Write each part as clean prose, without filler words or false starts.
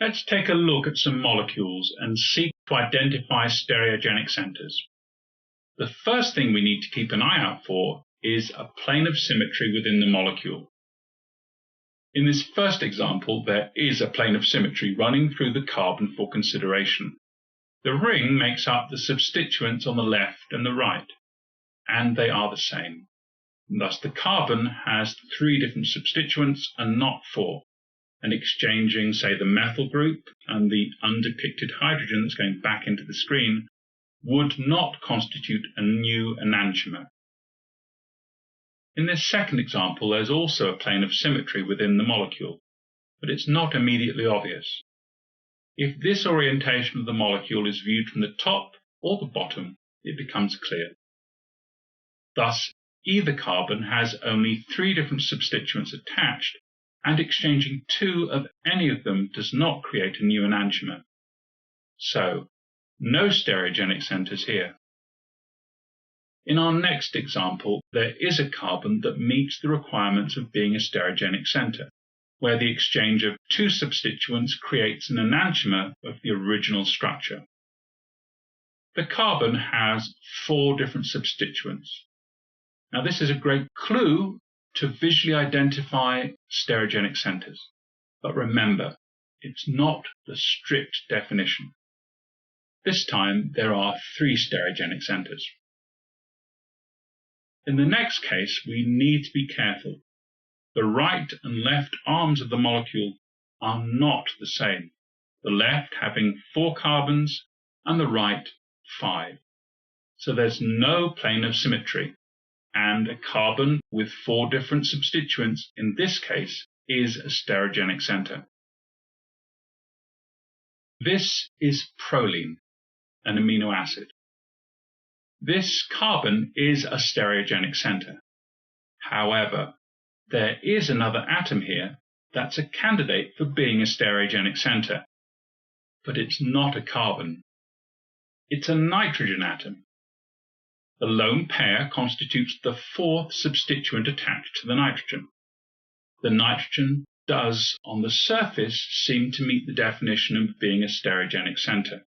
Let's take a look at some molecules and seek to identify stereogenic centers. The first thing we need to keep an eye out for is a plane of symmetry within the molecule. In this first example, there is a plane of symmetry running through the carbon for consideration. The ring makes up the substituents on the left and the right, and they are the same. Thus, the carbon has 3 different substituents and not 4. And exchanging, say, the methyl group and the undepicted hydrogen that's going back into the screen would not constitute a new enantiomer. In this second example, there's also a plane of symmetry within the molecule, but it's not immediately obvious. If this orientation of the molecule is viewed from the top or the bottom, it becomes clear. Thus, either carbon has only 3 different substituents attached, and exchanging 2 of any of them does not create a new enantiomer. So, no stereogenic centers here. In our next example, there is a carbon that meets the requirements of being a stereogenic center, where the exchange of 2 substituents creates an enantiomer of the original structure. The carbon has 4 different substituents. Now, this is a great clue to visually identify stereogenic centers. But remember, it's not the strict definition. This time, there are 3 stereogenic centers. In the next case, we need to be careful. The right and left arms of the molecule are not the same, the left having 4 carbons and the right 5. So there's no plane of symmetry, and a carbon with 4 different substituents, in this case, is a stereogenic center. This is proline, an amino acid. This carbon is a stereogenic center. However, there is another atom here that's a candidate for being a stereogenic center, but it's not a carbon. It's a nitrogen atom. The lone pair constitutes the 4th substituent attached to the nitrogen. The nitrogen does, on the surface, seem to meet the definition of being a stereogenic center.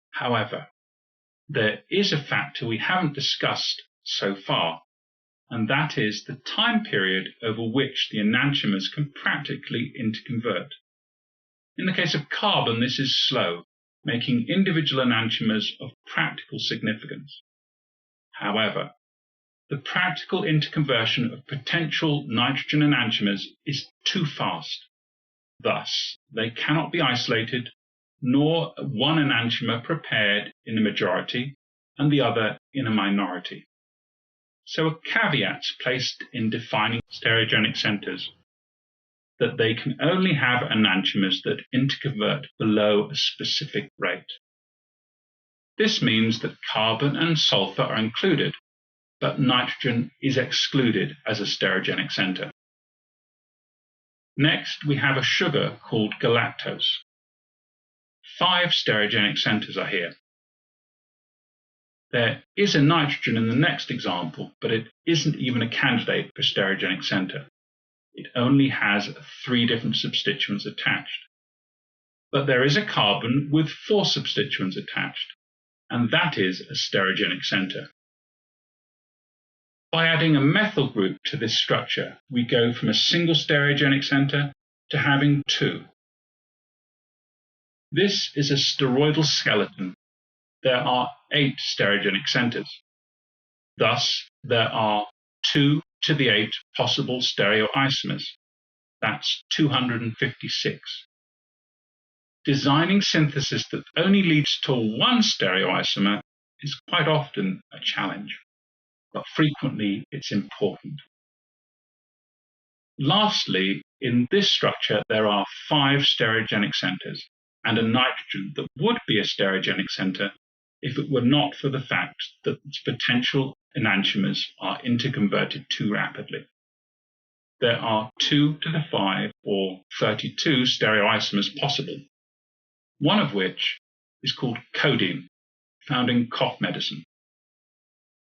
However, there is a factor we haven't discussed so far, and that is the time period over which the enantiomers can practically interconvert. In the case of carbon, this is slow, making individual enantiomers of practical significance. However, the practical interconversion of potential nitrogen enantiomers is too fast. Thus, they cannot be isolated, nor one enantiomer prepared in a majority and the other in a minority. So a caveat's placed in defining stereogenic centers that they can only have enantiomers that interconvert below a specific rate. This means that carbon and sulfur are included, but nitrogen is excluded as a stereogenic center. Next, we have a sugar called galactose. 5 stereogenic centers are here. There is a nitrogen in the next example, but it isn't even a candidate for stereogenic center. It only has 3 different substituents attached. But there is a carbon with 4 substituents attached, and that is a stereogenic center. By adding a methyl group to this structure, we go from a single stereogenic center to having 2. This is a steroidal skeleton. There are 8 stereogenic centers. Thus, there are 2 to the 8 possible stereoisomers. That's 256. Designing synthesis that only leads to 1 stereoisomer is quite often a challenge, but frequently it's important. Lastly, in this structure, there are 5 stereogenic centers and a nitrogen that would be a stereogenic center if it were not for the fact that its potential enantiomers are interconverted too rapidly. There are 2 to the 5 or 32 stereoisomers possible, one of which is called codeine, found in cough medicine.